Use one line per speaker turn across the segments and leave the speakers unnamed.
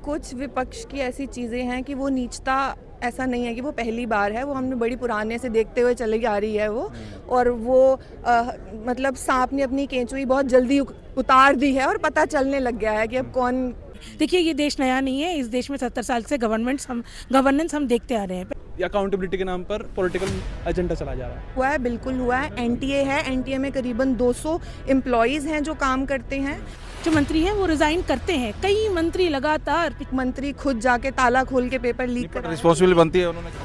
कुछ विपक्ष की ऐसी चीज़ें हैं कि वो नीचता ऐसा नहीं है कि वो पहली बार है, वो हमने बड़ी पुराने से देखते हुए चली आ रही है वो। और वो मतलब सांप ने अपनी केंचुई बहुत जल्दी उतार दी है और पता चलने लग गया है कि अब कौन।
देखिए, ये देश नया नहीं है। इस देश में 70 साल से गवर्नेंस हम देखते आ रहे हैं।
अकाउंटेबिलिटी के नाम पर पॉलिटिकल एजेंडा चला जा रहा है।
हुआ है, बिल्कुल हुआ है। एनटीए है, एनटीए में करीबन 200 एम्प्लॉयज़ हैं जो काम करते हैं।
जो मंत्री हैं वो रिजाइन करते हैं, कई मंत्री लगातार।
मंत्री खुद जाके ताला खोल के पेपर लीक कर
रिस्पॉन्सिबिलिटी बनती है उन्होंने।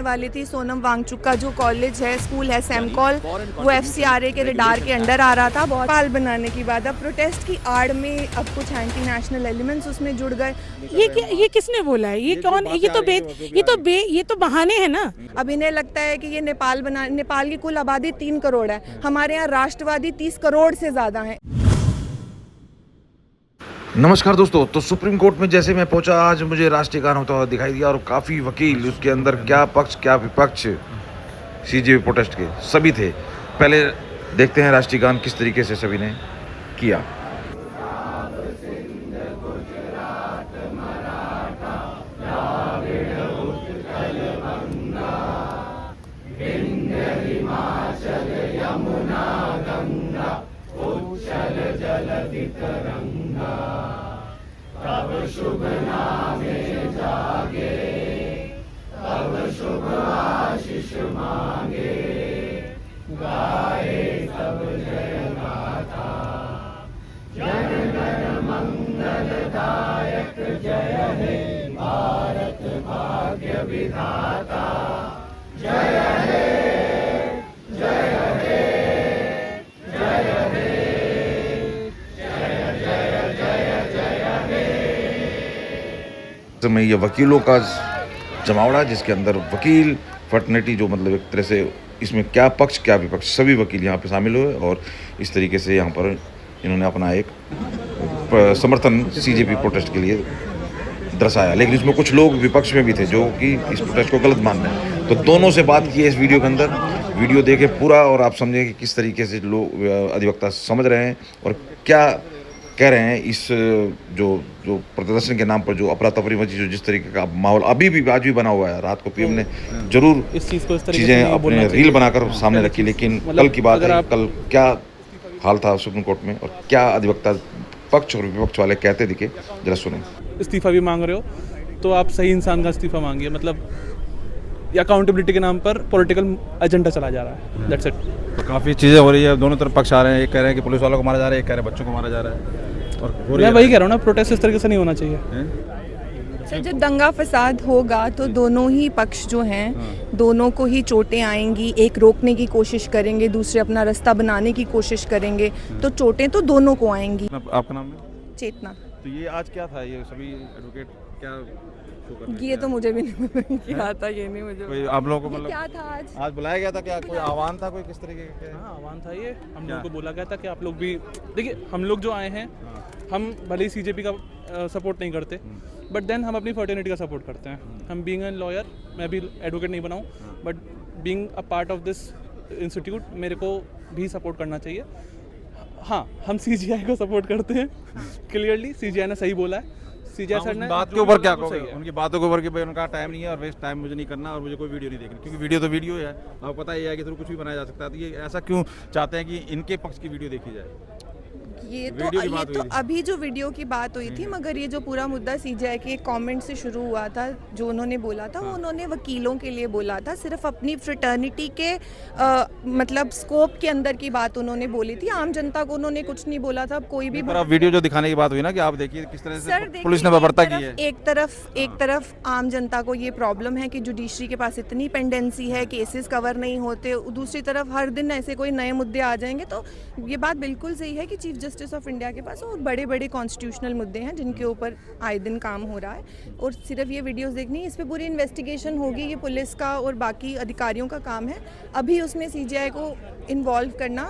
वाली थी। सोनम वांगचुक का जो कॉलेज है, स्कूल है, सेमकॉल, वो एफसीआरए के रडार के अंडर आ रहा था। बहुत पाल बनाने की बात, अब प्रोटेस्ट की आड़ में अब कुछ एंटी नेशनल एलिमेंट्स उसमें जुड़ गए।
ये किसने बोला है? ये कौन? ये तो बहाने हैं ना।
अब इन्हें लगता है कि ये नेपाल की कुल आबादी 3 करोड़ है, हमारे यहाँ राष्ट्रवादी 30 करोड़ से ज़्यादा हैं।
नमस्कार दोस्तों, तो सुप्रीम कोर्ट में जैसे मैं पहुंचा, आज मुझे राष्ट्रीय गान होता हुआ दिखाई दिया और काफ़ी वकील उसके अंदर, क्या पक्ष क्या विपक्ष सीजेपी प्रोटेस्ट के सभी थे। पहले देखते हैं राष्ट्रीय गान किस तरीके से सभी ने किया। समय ये वकीलों का जमावड़ा, जिसके अंदर वकील फर्टर्निटी, जो मतलब एक तरह से इसमें क्या पक्ष क्या विपक्ष, सभी वकील यहाँ पे शामिल हुए और इस तरीके से यहाँ पर इन्होंने अपना एक समर्थन सीजेपी प्रोटेस्ट के लिए दर्शाया। लेकिन इसमें कुछ लोग विपक्ष में भी थे जो कि इस प्रोटेस्ट को गलत मान रहे हैं। तो दोनों से बात की है इस वीडियो के अंदर। वीडियो देखें पूरा और आप समझें कि किस तरीके से लोग अधिवक्ता समझ रहे हैं और क्या कह रहे हैं। इस जो प्रदर्शन के नाम पर जो अफरा तफरी मची, जो जिस तरीके का माहौल अभी भी आज भी बना हुआ है, रात को पीएम ने जरूर
इस चीज़ को इस तरीके
चीज़ें अपने रील बनाकर सामने रखी, लेकिन कल की बात है, कल क्या हाल था सुप्रीम कोर्ट में और क्या अधिवक्ता पक्ष और विपक्ष वाले कहते दिखे, जरा सुने।
इस्तीफा भी मांग रहे हो तो आप सही इंसान का इस्तीफा मांगिए। मतलब अकाउंटेबिलिटी के नाम पर पॉलिटिकल एजेंडा चला जा रहा है। That's it.
तो काफ़ी चीज़ें हो रही है, दोनों तरफ पक्ष आ रहे हैं। एक कह रहे हैं कि पुलिस वालों को मारा जा रहा है, एक कह रहे हैं बच्चों को मारा जा रहा है। और
मैं वही कह रहा हूँ ना, प्रोटेस्ट इस तरीके से नहीं होना चाहिए।
सर, जब दंगा फसाद होगा तो दोनों ही पक्ष जो हैं, दोनों को ही चोटें आएंगी। एक रोकने की कोशिश करेंगे, दूसरे अपना रास्ता बनाने की कोशिश करेंगे, तो चोटें तो दोनों को आएंगी।
आपका नाम है?
चेतना।
तो ये आज क्या था? ये सभी एडवोकेट क्या शो कर रहे हैं?
ये तो मुझे भी नहीं पता क्या था, ये नहीं मुझे
कोई आप लोगों को
ये
मतलब
क्या था आज
बुलाया गया था? क्या कोई आह्वान था? कोई किस तरीके का?
हाँ, आह्वान था ये। हम लोगों को बोला गया था कि आप लोग भी देखिए, हम लोग जो आए हैं, हम भले ही सीजेपी का सपोर्ट नहीं करते, बट देन हम अपनी फर्टर्निटी का सपोर्ट करते हैं। हम बीइंग एन लॉयर, मैं भी एडवोकेट नहीं बनाऊँ, but being a part of this institute मेरे को भी सपोर्ट करना चाहिए। हाँ, हम सीजीआई को सपोर्ट करते हैं। क्लियरली सीजीआई ने सही बोला है। सीजीआई सर ने
बात के ऊपर क्या कहोगे? उनकी बातों के ऊपर कि भाई उनका टाइम नहीं है और वेस्ट टाइम मुझे नहीं करना और मुझे कोई वीडियो नहीं देखनी, क्योंकि वीडियो तो वीडियो है, आपको पता ही है कि थ्रू कुछ भी बनाया जा सकता है। तो ये ऐसा क्यों चाहते हैं कि इनके पक्ष की वीडियो देखी जाए?
ये तो अभी जो वीडियो की बात हुई थी, मगर ये जो पूरा मुद्दा सीजीआई के एक कमेंट से शुरू हुआ था, जो उन्होंने बोला था वो उन्होंने वकीलों के लिए बोला था। सिर्फ अपनी फ्रेटर्निटी के मतलब स्कोप के अंदर की बात उन्होंने बोली थी, आम जनता को उन्होंने कुछ नहीं बोला था। कोई भी
वीडियो जो दिखाने की बात हुई ना, कि आप देखिए किस तरह से
सर,
पुलिस ने बर्बरता की है।
एक तरफ आम जनता को ये प्रॉब्लम है कि जुडिशरी के पास इतनी पेंडेंसी है, केसेस कवर नहीं होते। दूसरी तरफ हर दिन ऐसे कोई नए मुद्दे आ जाएंगे। तो ये बात बिल्कुल सही है कि चीफ जस्टिस ऑफ इंडिया के पास और बड़े बड़े कॉन्स्टिट्यूशनल मुद्दे हैं जिनके ऊपर आए दिन काम हो रहा है। और सिर्फ ये वीडियोस देखनी, इस पे पूरी इन्वेस्टिगेशन होगी। ये पुलिस का और बाकी अधिकारियों का काम है। अभी उसमें सीजीआई को इन्वॉल्व करना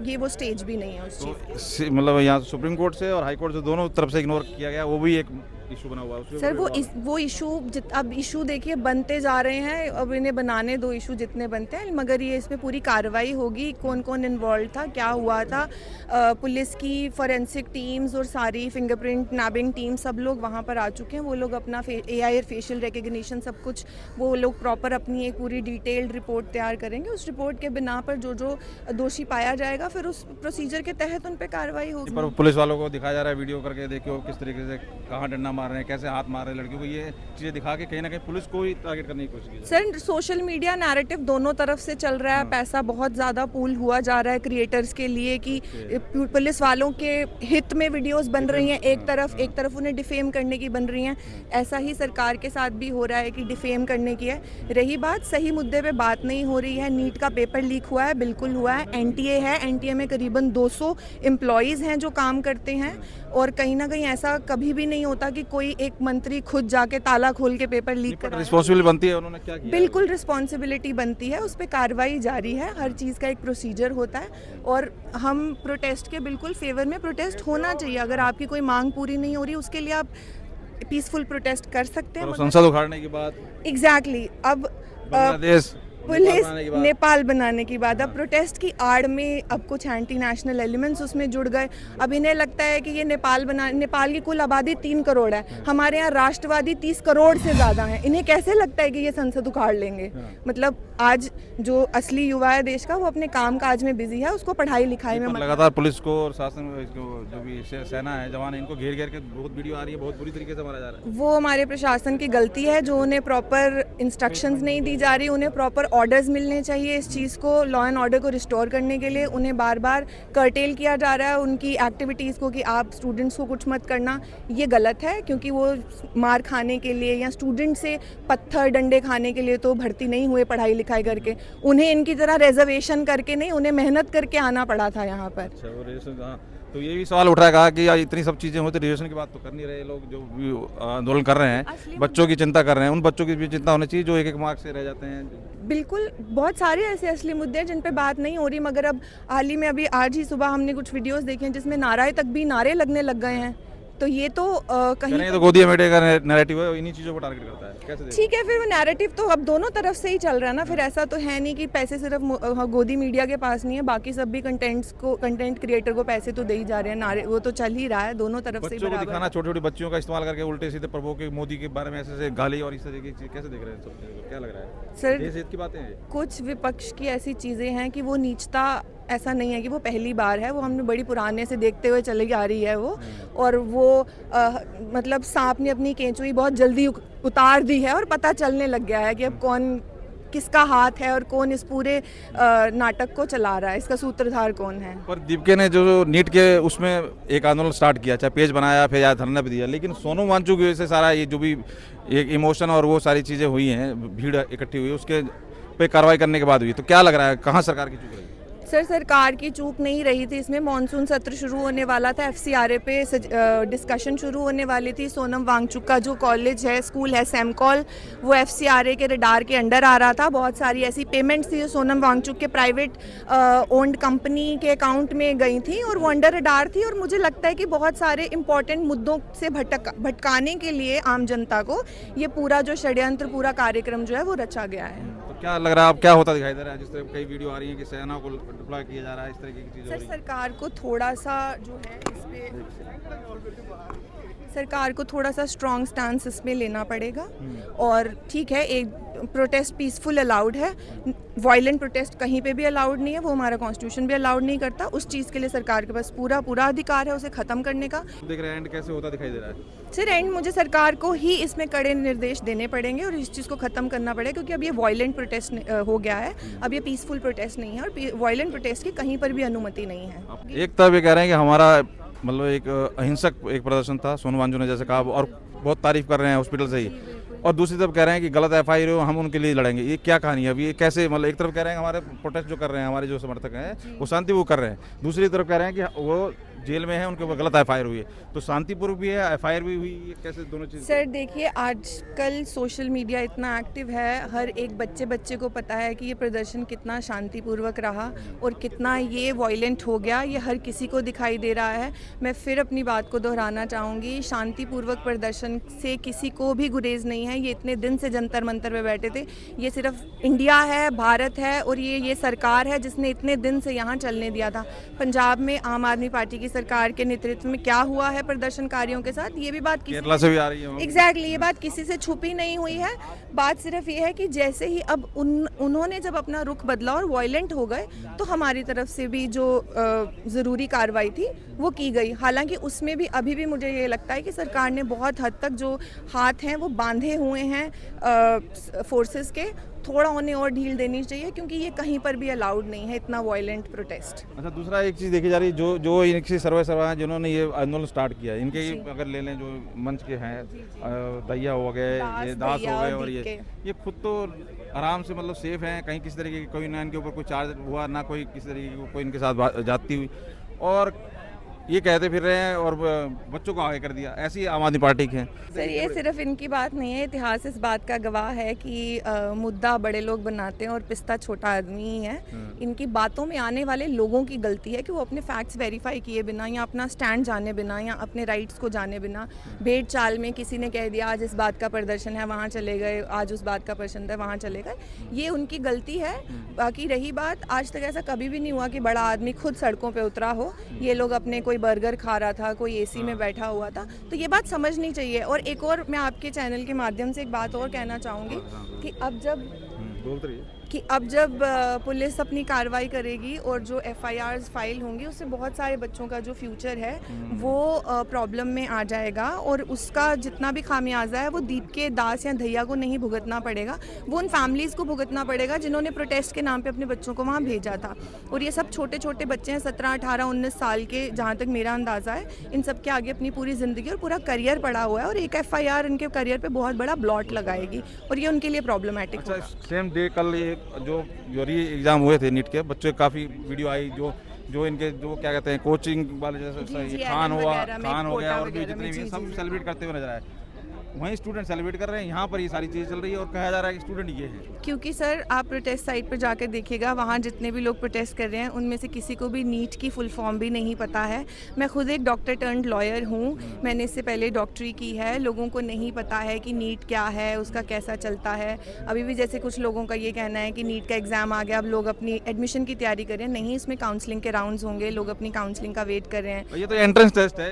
ये वो स्टेज भी नहीं है उस चीज़ की।
मतलब यहाँ सुप्रीम कोर्ट से और हाई कोर्ट से दोनों तरफ से इग्नोर किया गया, वो भी एक इशू बना हुआ है उसके
सर
ऊपर
वो इशू अब इशू देखिए बनते जा रहे हैं, अब इन्हें बनाने दो इशू जितने बनते हैं, मगर ये इसमें पूरी कार्रवाई होगी, कौन कौन इन्वॉल्व था, क्या हुआ था। पुलिस की फॉरेंसिक टीम्स और सारी फिंगरप्रिंट नैबिंग टीम सब लोग वहाँ पर आ चुके हैं। वो लोग अपना AI फेशियल रिकग्निशन सब कुछ वो लोग प्रॉपर अपनी एक पूरी डिटेल्ड रिपोर्ट तैयार करेंगे। उस रिपोर्ट के बिना पर जो जो दोषी पाया जाएगा फिर उस प्रोसीजर के तहत उन पर कार्रवाई होगी।
पर पुलिस वालों को दिखाया जा रहा है वीडियो करके, देखियो किस तरीके से कहाँ डंडा मार रहे हैं, कैसे हाथ मार रहे हैं लड़कियों को, ये चीज़ें दिखा के कहीं ना कहीं पुलिस को ही टारगेट करने की कोशिश की जा रही
सर सोशल मीडिया नैरेटिव दोनों तरफ से चल रहा है, पैसा बहुत ज़्यादा पूल हुआ जा रहा है क्रिएटर्स के लिए कि पुलिस वालों के हित में वीडियोस बन रही हैं, एक तरफ उन्हें डिफेम करने की बन रही हैं। ऐसा ही सरकार के साथ भी हो रहा है कि डिफेम करने की है। रही बात सही मुद्दे पे बात नहीं हो रही है, नीट का पेपर लीक हुआ है, बिल्कुल हुआ है, NTA है, NTA में करीबन 200 एम्प्लॉयज़ हैं जो काम करते हैं, और कहीं ना कहीं ऐसा कभी भी नहीं होता कि कोई एक मंत्री खुद जाके ताला खोल के पेपर लीक
है।
कर।
रिस्पॉन्सिबिलिटी बनती है, उन्होंने क्या किया?
बिल्कुल रिस्पॉन्सिबिलिटी बनती है, उस पर कार्रवाई जारी है, हर चीज़ का एक प्रोसीजर होता है, और हम प्रोटेस्ट के बिल्कुल फेवर में, प्रोटेस्ट होना चाहिए। अगर आपकी कोई मांग पूरी नहीं हो रही उसके लिए आप पीसफुल प्रोटेस्ट कर सकते हैं।
संसद उखाड़ने के बाद
एग्जैक्टली अब
बांग्लादेश
पुलिस नेपाल बनाने की बात, अब प्रोटेस्ट की आड़ में अब कुछ एंटी नेशनल एलिमेंट्स उसमें जुड़ गए। अब इन्हें लगता है कि ये नेपाल की कुल आबादी 3 करोड़ है, हमारे यहाँ राष्ट्रवादी 30 करोड़ से ज़्यादा हैं, इन्हें कैसे लगता है कि ये संसद उखाड़ लेंगे? मतलब आज जो असली युवा है देश का वो अपने काम काज में बिजी है, उसको पढ़ाई लिखाई में
लगातार पुलिस को और शासन जो भी सेना है, जवान है, इनको घेर घेर के बहुत वीडियो आ रही है, बहुत बुरी तरीके से मारा जा रहा है।
वो हमारे प्रशासन की गलती है जो उन्हें प्रॉपर इंस्ट्रक्शंस नहीं दी जा रही, उन्हें प्रॉपर ऑर्डर्स मिलने चाहिए इस चीज़ को, लॉ एंड ऑर्डर को रिस्टोर करने के लिए। उन्हें बार बार कर्टेल किया जा रहा है उनकी एक्टिविटीज़ को कि आप स्टूडेंट्स को कुछ मत करना, ये गलत है, क्योंकि वो मार खाने के लिए या स्टूडेंट से पत्थर डंडे खाने के लिए तो भर्ती नहीं हुए पढ़ाई लिखाई करके, उन्हें इनकी तरह रिजर्वेशन करके नहीं, उन्हें मेहनत करके आना पड़ा था यहाँ पर।
अच्छा, और हाँ, तो ये भी सवाल उठ रहा है, कहा कि यार इतनी सब चीज़ें होती, रिजर्वेशन की बात तो कर नहीं रहे लोग, जो भी आंदोलन कर रहे हैं, बच्चों की चिंता कर रहे हैं, उन बच्चों की भी चिंता होनी चाहिए जो एक मार्क्स से रह जाते हैं।
बिल्कुल, बहुत सारे ऐसे असली मुद्दे हैं जिन पे बात नहीं हो रही, मगर अब हाल ही में अभी आज ही सुबह हमने कुछ वीडियोस देखे हैं जिसमें नारे तक भी नारे लगने लग गए हैं, तो ये तो कहीं
तो गोदिया मेटे का नैरेटिव है, इन्हीं चीज़ों को टारगेट करता है, कैसे देखते हैं?
ठीक है, फिर वो नैरेटिव तो अब दोनों तरफ से ही चल रहा है ना, फिर ऐसा तो है नहीं कि पैसे सिर्फ गोदी मीडिया के पास नहीं है, बाकी सब भी कंटेंट क्रिएटर को पैसे तो दे ही जा रहे हैं, नारे वो तो चल ही रहा है, दोनों तरफ से ही
बच्चों को
बराबर।
दिखाना, छोटी छोटी बच्चियों का इस्तेमाल करके उल्टे सीधे प्रभु के मोदी के बारे में ऐसे गाली और इस तरह की चीज़ कैसे देख रहे हैं सब चीज़ों को? क्या लग रहा है
सर
देश हित की बातें हैं?
कुछ विपक्ष की ऐसी चीज़ें हैं कि वो नीचता, ऐसा नहीं है कि वो पहली बार है, वो हमने बड़ी पुराने से देखते हुए चली आ रही है वो, और वो मतलब सांप ने अपनी केंचुई बहुत जल्दी उतार दी है और पता चलने लग गया है कि अब कौन किसका हाथ है और कौन इस पूरे नाटक को चला रहा है, इसका सूत्रधार कौन है।
पर दीपके ने जो नीट के उसमें एक आंदोलन स्टार्ट किया, चाहे पेज बनाया फिर या धरना भी दिया, लेकिन सोनू वांचू की वजह से सारा ये जो भी एक इमोशन और वो सारी चीज़ें हुई हैं, भीड़ इकट्ठी हुई, उसके पे कार्रवाई करने के बाद हुई, तो क्या लग रहा है कहाँ सरकार की चूक रही?
सर सरकार की चूक नहीं रही थी इसमें, मॉनसून सत्र शुरू होने वाला था, FCRA पे डिस्कशन शुरू होने वाली थी। सोनम वांगचुक का जो कॉलेज है, स्कूल है सेमकॉल, वो FCRA के रडार के अंडर आ रहा था। बहुत सारी ऐसी पेमेंट्स थी जो सोनम वांगचुक के प्राइवेट ओन्ड कंपनी के अकाउंट में गई थी और वो अंडर रडार थी, और मुझे लगता है कि बहुत सारे इंपॉर्टेंट मुद्दों से भटकाने के लिए आम जनता को ये पूरा जो षड्यंत्र, पूरा कार्यक्रम जो है वो रचा गया है।
तो क्या लग रहा है, अब क्या होता दिखाई दे रहा है? जिस तरह कई वीडियो आ रही है कि सेना को डिप्लॉय किया जा रहा है, इस तरह की चीज़ें हो
सर
रही हैं।
सरकार को थोड़ा सा जो है इसमें, सरकार को थोड़ा सा स्ट्रॉन्ग स्टैंस इसमें लेना पड़ेगा। और ठीक है, एक प्रोटेस्ट पीसफुल अलाउड है, वायलेंट प्रोटेस्ट कहीं पे भी अलाउड नहीं है, वो हमारा कॉन्स्टिट्यूशन भी अलाउड नहीं करता। उस चीज़ के लिए सरकार के पास पूरा अधिकार है उसे ख़त्म करने का।
देख रहे हैं एंड कैसे होता दिखाई दे रहा है?
सर एंड मुझे सरकार को ही इसमें कड़े निर्देश देने पड़ेंगे और इस चीज़ को ख़त्म करना पड़ेगा, क्योंकि अब ये वायलेंट प्रोटेस्ट हो गया है, अब ये पीसफुल प्रोटेस्ट नहीं है, और वायलेंट प्रोटेस्ट की कहीं पर भी अनुमति नहीं है।
एक तरफ ये कह रहे हैं कि हमारा मतलब एक अहिंसक एक प्रदर्शन था, सोनू वांचू ने जैसे कहा, और बहुत तारीफ कर रहे हैं हॉस्पिटल से ही, और दूसरी तरफ कह रहे हैं कि गलत FIR हो, हम उनके लिए लड़ेंगे। ये क्या कहानी है? अभी ये कैसे, मतलब एक तरफ कह रहे हैं हमारे प्रोटेस्ट जो कर रहे हैं हमारे जो समर्थक हैं वो शांति वो कर रहे हैं, दूसरी तरफ कह रहे हैं कि वो जेल में हैं उनके ऊपर गलत FIR हुई है, तो शांतिपूर्वक भी है, FIR भी हुई, ये कैसे दोनों चीज़?
सर देखिए, आजकल सोशल मीडिया इतना एक्टिव है, हर एक बच्चे को पता है कि ये प्रदर्शन कितना शांतिपूर्वक रहा और कितना ये वॉयलेंट हो गया, ये हर किसी को दिखाई दे रहा है। मैं फिर अपनी बात को दोहराना चाहूँगी, शांतिपूर्वक प्रदर्शन से किसी को भी गुरेज नहीं है। ये इतने दिन से जंतर मंतर पे बैठे थे, ये सिर्फ इंडिया है, भारत है और ये सरकार है जिसने इतने दिन से यहाँ चलने दिया था। पंजाब में आम आदमी पार्टी की सरकार के नेतृत्व में क्या हुआ है प्रदर्शनकारियों के साथ, ये भी बात
केरला से भी आ रही है।
एग्जैक्टली ये बात किसी से छुपी नहीं हुई है। बात सिर्फ ये है कि जैसे ही अब उन्होंने जब अपना रुख बदला और वॉयलेंट हो गए, तो हमारी तरफ से भी जो ज़रूरी कार्रवाई थी वो की गई। हालांकि उसमें भी अभी भी मुझे ये लगता है कि सरकार ने बहुत हद तक जो हाथ हैं वो बांधे हुए हैं फोर्सेस के, थोड़ा उन्हें और ढील देनी चाहिए क्योंकि ये कहीं पर भी अलाउड नहीं है इतना वॉयलेंट प्रोटेस्ट।
अच्छा, दूसरा एक चीज़ देखी जा रही है, जो इनकी सर्वे हैं जिन्होंने ये आंदोलन स्टार्ट किया है, इनके अगर ले लें जो मंच के हैं, दैया हो गए, ये दास हो गए, और ये खुद तो आराम से मतलब सेफ हैं, कहीं किसी तरीके की कोई ना इनके ऊपर कोई चार्ज हुआ, ना कोई किसी तरीके की कोई इनके साथ जाती हुई, और ये कहते फिर रहे हैं और बच्चों को आगे कर दिया। ऐसी आम आदमी पार्टी के हैं।
सर ये सिर्फ इनकी बात नहीं है, इतिहास इस बात का गवाह है कि मुद्दा बड़े लोग बनाते हैं और पिस्ता छोटा आदमी ही है। इनकी बातों में आने वाले लोगों की गलती है कि वो अपने फैक्ट्स वेरीफाई किए बिना या अपना स्टैंड जाने बिना या अपने राइट्स को जाने बिना भेड़ चाल में किसी ने कह दिया आज इस बात का प्रदर्शन है वहाँ चले गए, आज उस बात का प्रदर्शन है वहाँ चले गए, ये उनकी गलती है। बाकी रही बात, आज तक ऐसा कभी भी नहीं हुआ कि बड़ा आदमी खुद सड़कों पर उतरा हो। ये लोग अपने कोई बर्गर खा रहा था, कोई एसी में बैठा हुआ था, तो ये बात समझनी चाहिए। और एक और मैं आपके चैनल के माध्यम से एक बात और कहना चाहूँगी कि अब जब पुलिस अपनी कार्रवाई करेगी और जो FIRs फाइल होंगी उससे बहुत सारे बच्चों का जो फ्यूचर है वो प्रॉब्लम में आ जाएगा और उसका जितना भी खामियाजा है वो दीप के दास या धैया को नहीं भुगतना पड़ेगा, वो उन फैमिलीज़ को भुगतना पड़ेगा जिन्होंने प्रोटेस्ट के नाम पे अपने बच्चों को वहाँ भेजा था। और ये सब छोटे छोटे बच्चे हैं, 17, 18, 19 साल के, जहाँ तक मेरा अंदाज़ा है। इन सब के आगे अपनी पूरी ज़िंदगी और पूरा करियर पड़ा हुआ है और एक FIR इनके करियर पर बहुत बड़ा ब्लॉट लगाएगी और ये उनके लिए प्रॉब्लमेटिक होगा।
सेम डे कल ये जो री एग्जाम हुए थे नीट के, बच्चे काफ़ी वीडियो आई जो इनके जो क्या कहते हैं कोचिंग वाले जैसे खान हो गया और भी जितने भी सब सेलिब्रेट करते हुए नजर आए। वहीं स्टूडेंट सेलिब्रेट कर रहे हैं, यहाँ पर ये सारी चीज़ें चल रही है और कहा जा रहा है कि स्टूडेंट ये है।
क्योंकि सर आप प्रोटेस्ट साइट पर जाकर देखिएगा, वहाँ जितने भी लोग प्रोटेस्ट कर रहे हैं उनमें से किसी को भी नीट की फुल फॉर्म भी नहीं पता है। मैं खुद एक डॉक्टर टर्न्ड लॉयर हूँ, मैंने इससे पहले डॉक्टरी की है। लोगों को नहीं पता है कि नीट क्या है, उसका कैसा चलता है। अभी भी जैसे कुछ लोगों का ये कहना है कि नीट का एग्ज़ाम आ गया, अब लोग अपनी एडमिशन की तैयारी कर रहे हैं। नहीं, इसमें काउंसलिंग के राउंड्स होंगे, लोग अपनी काउंसलिंग का वेट कर रहे हैं।
ये तो एंट्रेंस टेस्ट है,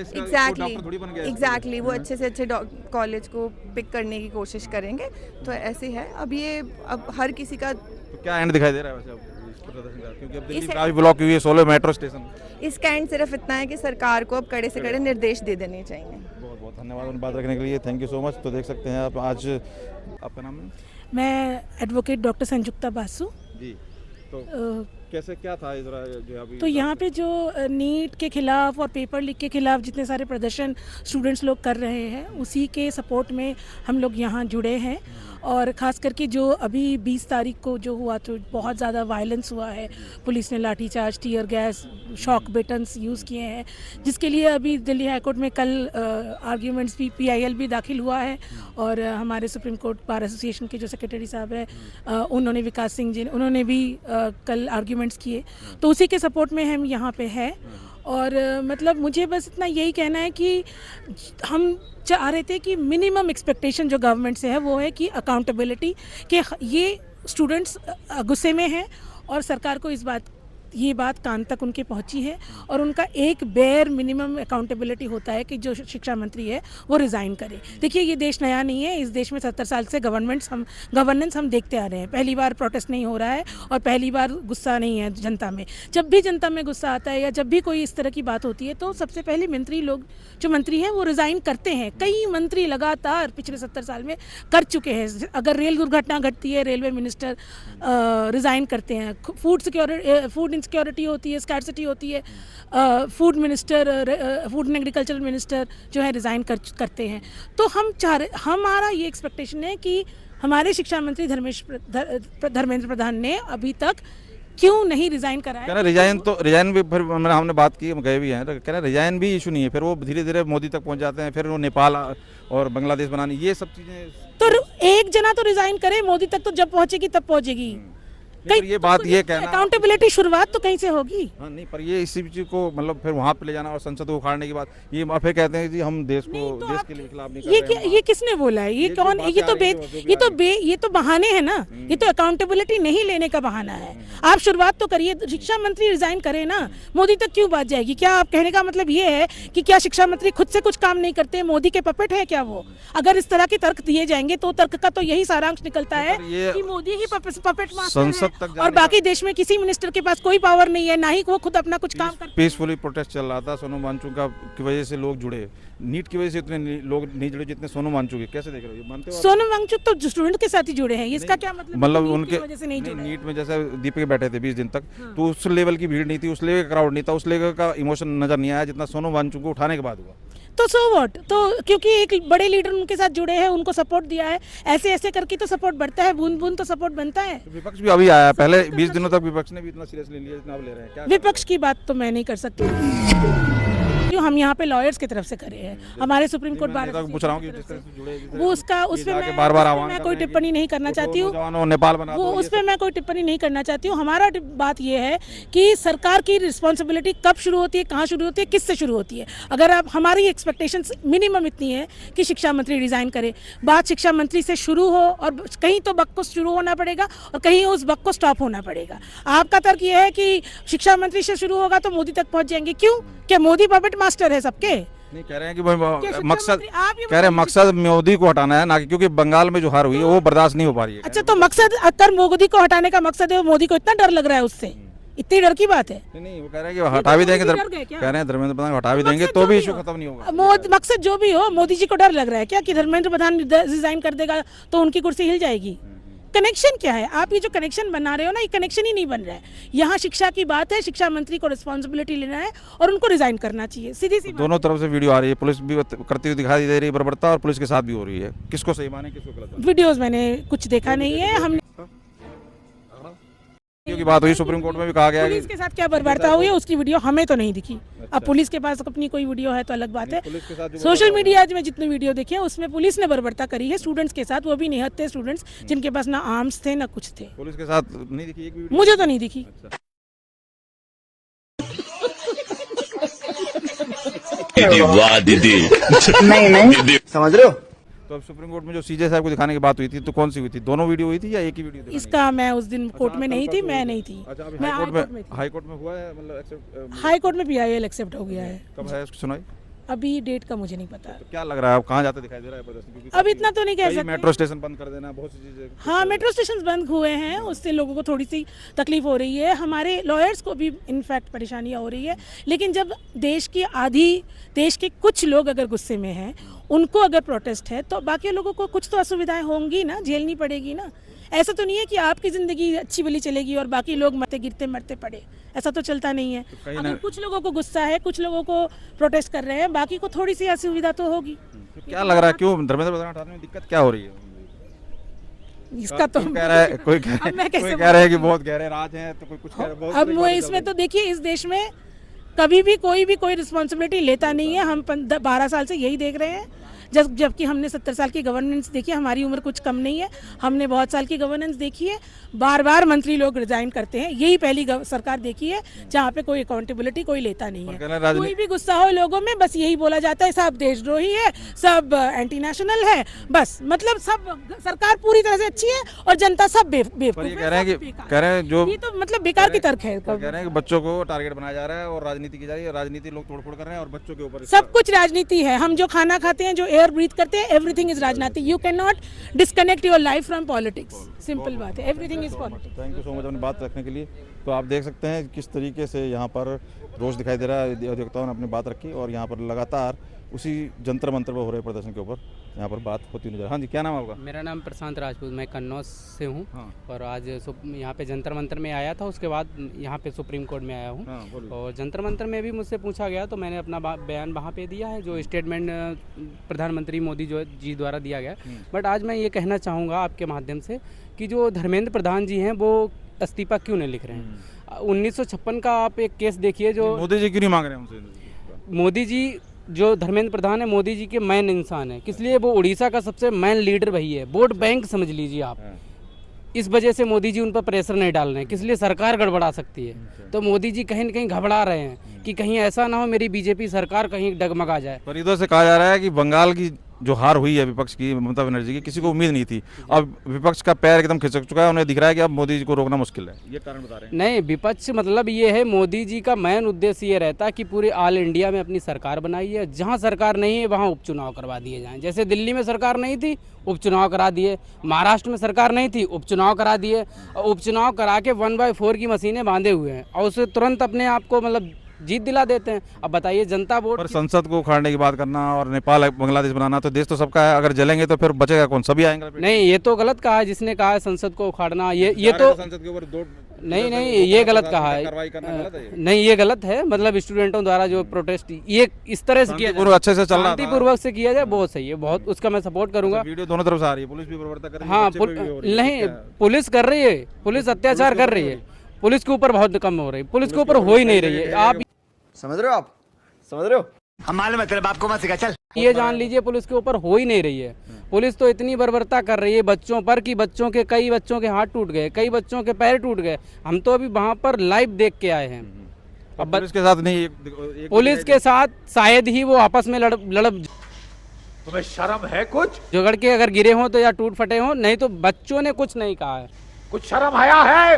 एग्जैक्टली वो अच्छे से अच्छे कॉलेज को पिक करने की कोशिश करेंगे। तो ऐसे है, अब हर किसी का
तो क्या एंड दिखाई दे रहा है वैसे अब इस प्रदर्शन का, क्योंकि अब दिल्ली काफी ब्लॉक हुई है, 16 मेट्रो स्टेशन।
इसका एंड सिर्फ इतना है कि सरकार को अब कड़े से कड़े निर्देश दे देने चाहिए।
बहुत बहुत धन्यवाद उन बात रखने के लिए, थैंक यू सो मच। तो देख सकते हैं आप, आज आपका नाम है?
मैं एडवोकेट डॉक्टर संजुक्ता बासु
जी। तो कैसे क्या था इधर जो अभी?
तो यहाँ पे जो नीट के खिलाफ और पेपर लीक के खिलाफ जितने सारे प्रदर्शन स्टूडेंट्स लोग कर रहे हैं, उसी के सपोर्ट में हम लोग यहाँ जुड़े हैं। और ख़ास करके जो अभी 20 तारीख को जो हुआ तो बहुत ज़्यादा वायलेंस हुआ है, पुलिस ने lathicharge, tear gas, shock batons use किए हैं, जिसके लिए अभी दिल्ली हाई कोर्ट में कल आर्ग्यूमेंट्स भी PIL भी दाखिल हुआ है। और हमारे सुप्रीम कोर्ट बार एसोसिएशन के जो सेक्रेटरी साहब हैं उन्होंने, विकास सिंह जी, उन्होंने भी कल आर्ग्यूमेंट्स किए। तो उसी के सपोर्ट में हम यहाँ पे हैं। और मतलब मुझे बस इतना यही कहना है कि हम चाह रहे थे कि मिनिमम एक्सपेक्टेशन जो गवर्नमेंट से है वो है कि अकाउंटेबिलिटी, कि ये स्टूडेंट्स गुस्से में हैं और सरकार को ये बात कान तक उनके पहुंची है और उनका एक बेयर मिनिमम अकाउंटेबिलिटी होता है कि जो शिक्षा मंत्री है वो रिज़ाइन करे। देखिए, ये देश नया नहीं है, इस देश में 70 साल से गवर्नेंस हम देखते आ रहे हैं। पहली बार प्रोटेस्ट नहीं हो रहा है और पहली बार गुस्सा नहीं है जनता में। जब भी जनता में गुस्सा आता है या जब भी कोई इस तरह की बात होती है तो सबसे पहले जो मंत्री हैं वो रिज़ाइन करते हैं। कई मंत्री लगातार पिछले 70 साल में कर चुके हैं। अगर रेल दुर्घटना घटती है, रेलवे मिनिस्टर रिज़ाइन करते हैं। फूड इनसिक्योरिटी होती है, स्कैर्सिटी होती है, फूड एंड एग्रीकल्चर मिनिस्टर जो है रिज़ाइन करते हैं। तो हमारा ये एक्सपेक्टेशन है कि हमारे शिक्षा मंत्री धर्मेंद्र प्रधान ने अभी तक क्यों नहीं रिजाइन कराया?
कह रहे रिजाइन भी फिर हमने बात की, हम गए भी हैं, तो कह रहे रिजाइन भी इशू नहीं है, फिर वो धीरे धीरे मोदी तक पहुंच जाते हैं, फिर वो नेपाल और बांग्लादेश बनाने, ये सब चीजें।
तो एक जना तो रिजाइन करे, मोदी तक तो जब पहुंचेगी तब पहुंचेगी।
फिर ये बात ये कहना,
अकाउंटेबिलिटी शुरुआत तो कहीं से होगी।
हाँ नहीं, पर ये इसी चीज को मतलब फिर वहां पे ले जाना और संसद को उखाड़ने की बात, ये फिर कहते हैं जी हम देश को देश के लिए खिलाफ नहीं कर रहे हैं।
ये किसने बोला है? ये कौन? ये तो बहाने हैं ना, ये तो अकाउंटेबिलिटी नहीं लेने का बहाना है। आप शुरुआत तो करिए, शिक्षा मंत्री रिजाइन करे ना, मोदी तक क्यों बात जाएगी? क्या आप कहने का मतलब ये है कि क्या शिक्षा मंत्री खुद से कुछ काम नहीं करते, मोदी के पपेट है क्या वो? अगर इस तरह के तर्क दिए जाएंगे तो तर्क का तो यही सारांश निकलता है कि मोदी ही पपेट मास्टर है और बाकी देश में किसी मिनिस्टर के पास कोई पावर नहीं है, ना ही वो खुद अपना कुछ काम करते।
पीसफुली प्रोटेस्ट चल रहा था, सोनम वांगचुक की वजह से लोग जुड़े, नीट की वजह से इतने लोग नहीं जुड़े जितने सोनम वांगचुक है। कैसे देख रहे हो, मानते हो?
सोनम वांगचुक तो स्टूडेंट के साथ ही जुड़े हैं, इसका क्या मतलब?
मतलब उनके
वजह से नहीं जुड़े।
नीट में जैसे दीपिका बैठे थे 20 दिन तक, तो उस लेवल की भीड़ नहीं थी, उस लेवल का क्राउड नहीं था, उस लेवल का इमोशन नजर नहीं आया जितना सोनम वांगचुक को उठाने के बाद हुआ।
तो सो व्हाट, तो क्योंकि एक बड़े लीडर उनके साथ जुड़े हैं, उनको सपोर्ट दिया है, ऐसे ऐसे करके तो सपोर्ट बढ़ता है, बूंद बूंद तो सपोर्ट बनता है।
तो विपक्ष भी अभी आया, पहले 20 दिनों तक विपक्ष ने भी इतना सीरियसली लिया जितना अब ले रहे हैं। क्या
विपक्ष की बात तो मैं नहीं कर सकती, क्यों? हम यहाँ पे लॉयर्स की तरफ से करे हैं, हमारे सुप्रीम कोर्ट बार
पूछ रहा हूँ कि जिस तरह से जुड़े,
वो उसका उस पर मैं कोई टिप्पणी नहीं करना चाहती हूँ,
नेपाल बना
वो उस पर मैं कोई टिप्पणी नहीं करना चाहती हूँ। हमारा बात ये है कि सरकार की रिस्पॉन्सिबिलिटी कब शुरू होती है, कहाँ शुरू होती है, किससे शुरू होती है। अगर आप, हमारी एक्सपेक्टेशंस मिनिमम इतनी है कि शिक्षा मंत्री रिजाइन करे, बात शिक्षा मंत्री से शुरू हो और कहीं तो बक को शुरू होना पड़ेगा और कहीं उस बक को स्टॉप होना पड़ेगा। आपका तर्क ये है कि शिक्षा मंत्री से शुरू होगा तो मोदी तक पहुंच जाएंगे, क्यों? क्या मोदी पपेट मास्टर है सबके?
नहीं कह रहे हैं कि मकसद, कह रहे हैं मकसद मोदी को हटाना है ना, क्योंकि बंगाल में जो हार हुई है वो बर्दाश्त नहीं हो पा रही है।
अच्छा, तो मकसद अगर मोदी को हटाने का मकसद है, मोदी को इतना डर लग रहा है उससे, इतनी डर की बात है?
नहीं, वो कह रहे हैं कि हटा भी देंगे, कह रहे हैं धर्मेंद्र प्रधान हटा भी देंगे तो भी इशू खत्म नहीं होगा।
मकसद जो भी हो, मोदी जी को डर लग रहा है क्या कि धर्मेंद्र प्रधान रिजाइन कर देगा तो उनकी कुर्सी हिल जाएगी? कनेक्शन क्या है? आप ये जो कनेक्शन बना रहे हो ना, ये कनेक्शन ही नहीं बन रहा है। यहाँ शिक्षा की बात है, शिक्षा मंत्री को रिस्पॉन्सिबिलिटी लेना है और उनको रिजाइन करना चाहिए, सीधी सी।
दोनों तरफ से वीडियो आ रही है, पुलिस भी करती हुई दिखाई दे रही है बर्बरता, और पुलिस के साथ भी हो रही है। किसको सही माने, किसको गलत?
वीडियोस मैंने कुछ देखा नहीं है। हमने
की बात हुई, सुप्रीम कोर्ट में भी कहा गया है
पुलिस के साथ क्या बर्बरता हुई है उसकी वीडियो हमें तो नहीं दिखी। अब पुलिस के पास अपनी कोई वीडियो है तो अलग बात है। सोशल मीडिया में जितनी वीडियो देखी है उसमें पुलिस ने बर्बरता करी है स्टूडेंट्स के साथ, वो भी निहत्थे स्टूडेंट्स जिनके पास ना आर्म्स थे ना कुछ थे।
पुलिस के साथ नहीं दिखी एक भी वीडियो?
मुझे तो नहीं दिखी।
वाह दीदी, नहीं समझ रहे हो?
तो अब सुप्रीम कोर्ट में जो सीजे साहब को दिखाने की बात हुई थी, तो कौन सी हुई थी? दोनों वीडियो हुई थी या एक ही वीडियो?
इसका मैं उस दिन कोर्ट में नहीं थी, मैं नहीं थी।
अच्छा, अभी
मैं
हाई कोर्ट में हुआ है, मतलब एक्सेप्ट?
हाई कोर्ट में PIL एक्सेप्ट हो गया है।
कब है उसकी सुनवाई?
अभी डेट का मुझे नहीं पता।
तो क्या लग रहा है, अब कहाँ जाते दिखाई दे रहा है प्रदर्शन? क्योंकि
अब इतना तो नहीं कह सकते।
मेट्रो स्टेशन बंद कर देना, बहुत सी चीजें।
हाँ, मेट्रो स्टेशन बंद हुए हैं, उससे लोगों को थोड़ी सी तकलीफ हो रही है, हमारे लॉयर्स को भी इनफैक्ट परेशानियाँ हो रही है। लेकिन जब देश के कुछ लोग अगर गुस्से में हैं, उनको अगर प्रोटेस्ट है, तो बाकी लोगों को कुछ तो असुविधाएं होंगी ना, झेलनी पड़ेगी ना। ऐसा तो नहीं है कि आपकी ज़िंदगी अच्छी भली चलेगी और बाकी लोग मरते पड़े, ऐसा तो चलता नहीं है। अगर कुछ लोगों को गुस्सा है, कुछ लोगों को प्रोटेस्ट कर रहे हैं, बाकी को थोड़ी सी असुविधा तो होगी।
तो क्या लग रहा है, क्यों धर्मेंद्र प्रधान हटाने में दिक्कत क्या हो रही है?
इसका तो
कह रहा है, कोई कह रहे हैं कि बहुत गहरे राज हैं, तो कोई कुछ कह रहा है।
अब वो इसमें तो देखिए, इस देश में कभी भी कोई रिस्पॉन्सिबिलिटी लेता नहीं है। हम 12 साल से यही देख रहे हैं, जबकि हमने 70 साल की गवर्नेंस देखी है, हमारी उम्र कुछ कम नहीं है, हमने बहुत साल की गवर्नेंस देखी है। बार मंत्री लोग रिजाइन करते हैं, यही पहली सरकार देखी है जहाँ पे कोई अकाउंटेबिलिटी कोई लेता नहीं है। कोई भी गुस्सा हो लोगों में, बस यही बोला जाता है सब देशद्रोही है, सब एंटी नेशनल है, बस मतलब सब सरकार पूरी तरह से अच्छी है और जनता सब बेवकूफ है।
कह रहे हैं जो
ये तो मतलब बेकार की तर्क है।
कह रहे हैं कि बच्चों को टारगेट बनाया जा रहा है और राजनीति की जा रही है, राजनीति लोग तोड़फोड़ कर रहे हैं और बच्चों के ऊपर
सब कुछ राजनीति है। हम जो खाना खाते हैं, जो एयर ब्रीथ करते हैं, एवरीथिंग इज राजनीति। You can not disconnect your life from politics, simple बात है, everything is politics.
Thank you so much अपनी बात रखने के लिए। तो आप देख सकते हैं किस तरीके से यहाँ पर रोष दिखाई दे रहा है, अधिवक्ताओं ने अपनी बात रखी और यहाँ पर लगातार उसी जंतर मंतर पर हो रहे प्रदर्शन के ऊपर यहाँ पर बात होती नजर। हाँ जी, क्या नाम है आपका?
मेरा नाम प्रशांत राजपूत, मैं कन्नौज से हूँ।
हाँ।
और आज यहाँ पे जंतर मंतर में आया था, उसके बाद यहाँ पे सुप्रीम कोर्ट में आया हूँ।
हाँ,
और जंतर मंतर में भी मुझसे पूछा गया तो मैंने अपना बयान वहाँ पे दिया है, जो स्टेटमेंट प्रधानमंत्री मोदी जी द्वारा दिया गया। बट आज मैं ये कहना चाहूँगा आपके माध्यम से कि जो धर्मेंद्र प्रधान जी हैं वो इस्तीफा क्यों नहीं लिख रहे हैं? 1956 का आप एक केस देखिए जो
मोदी जी क्यों नहीं मांग रहे हैं उनसे?
मोदी जी जो धर्मेंद्र प्रधान है, मोदी जी के मैन इंसान है, किस लिए वो उड़ीसा का सबसे मैन लीडर वही है, वोट बैंक समझ लीजिए आप। इस वजह से मोदी जी उन पर प्रेशर नहीं डाल रहे हैं, किस लिए सरकार गड़बड़ा सकती है। तो मोदी जी कहीं न कहीं घबरा रहे हैं कि कहीं ऐसा ना हो मेरी बीजेपी सरकार कहीं डगमगा जाए।
पर इधर से कहा जा रहा है कि बंगाल की जो हार हुई है विपक्ष की, ममता बनर्जी की, किसी को उम्मीद नहीं थी। अब विपक्ष का पैर एकदम खिसक चुका है, उन्हें दिख रहा है कि अब मोदी जी को रोकना मुश्किल है। ये कारण बता रहे हैं।
नहीं, विपक्ष मतलब ये है, मोदी जी का मेन उद्देश्य ये रहता है कि पूरे ऑल इंडिया में अपनी सरकार बनाई है, जहाँ सरकार नहीं है वहाँ उपचुनाव करवा दिए जाएं। जैसे दिल्ली में सरकार नहीं थी, उपचुनाव करा दिए, महाराष्ट्र में सरकार नहीं थी, उपचुनाव करा दिए, और उपचुनाव करा के 1/4 की मशीनें बांधे हुए हैं और उसे तुरंत अपने आप को मतलब जीत दिला देते हैं। अब बताइए जनता वोट
पर संसद को उखाड़ने की बात करना और नेपाल बांग्लादेश बनाना, तो देश तो सबका है, अगर जलेंगे तो फिर बचेगा कौन? सभी आएंगे।
नहीं, ये तो गलत कहा है जिसने कहा है संसद को उखाड़ना। ये तो
संसद के ऊपर दो
नहीं ये गलत कहा है।
कार्रवाई करना गलत है ये।
नहीं, ये गलत है। मतलब स्टूडेंटों द्वारा जो प्रोटेस्ट ये इस तरह से किया
शांतिपूर्वक अच्छे से चल रहा था।
शांतिपूर्वक से किया जाए, बहुत सही है, बहुत उसका मैं सपोर्ट करूंगा।
वीडियो दोनों तरफ से आ रही है, पुलिस भी प्रवर्तक कर रही है,
हाँ,
बच्चे पे भी हो रही है।
नहीं, पुलिस कर रही है, पुलिस अत्याचार कर रही है, पुलिस के ऊपर बहुत कम हो रही है, पुलिस के ऊपर हो ही नहीं रही है। आप
समझ रहे हो? आप समझ रहे हो? हम मालूम है, तेरे बाप को मत सिखा, चल।
ये जान लीजिए पुलिस के ऊपर हो ही नहीं रही है। पुलिस तो इतनी बर्बरता कर रही है बच्चों पर कि कई बच्चों के हाथ टूट गए, कई बच्चों के पैर टूट गए। हम तो अभी वहाँ पर लाइव देख के आए हैं।
अब पुलिस के साथ नहीं, एक
पुलिस के साथ शायद ही वो आपस में लड़
तुम्हें शर्म है कुछ?
झगड़ के अगर गिरे हों तो या टूट फटे हों, नहीं तो बच्चों ने कुछ नहीं कहा है।
कुछ शर्म आया है?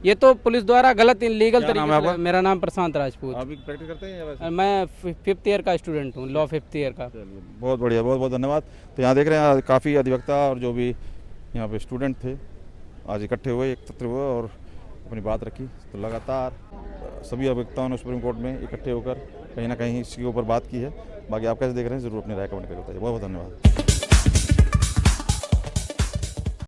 ये तो पुलिस द्वारा गलत इलीगल
क्या नाम है
तरीके
आपका?
से। मेरा नाम प्रशांत राजपूत।
आप भी प्रैक्टिस करते हैं या वैसे?
मैं 5th ईयर का स्टूडेंट हूँ, लॉ 5th ईयर का।
चलिए, बहुत बढ़िया, बहुत बहुत धन्यवाद। तो यहाँ देख रहे हैं काफ़ी अधिवक्ता और जो भी यहाँ पे स्टूडेंट थे आज इकट्ठे हुए, एकत्र हुए और अपनी बात रखी। तो लगातार सभी अधिवक्ताओं ने सुप्रीम कोर्ट में इकट्ठे होकर कहीं ना कहीं इसके ऊपर बात की है। बाकी आप कैसे देख रहे हैं ज़रूर अपनी राय कमेंट करके बताइए। बहुत बहुत धन्यवाद।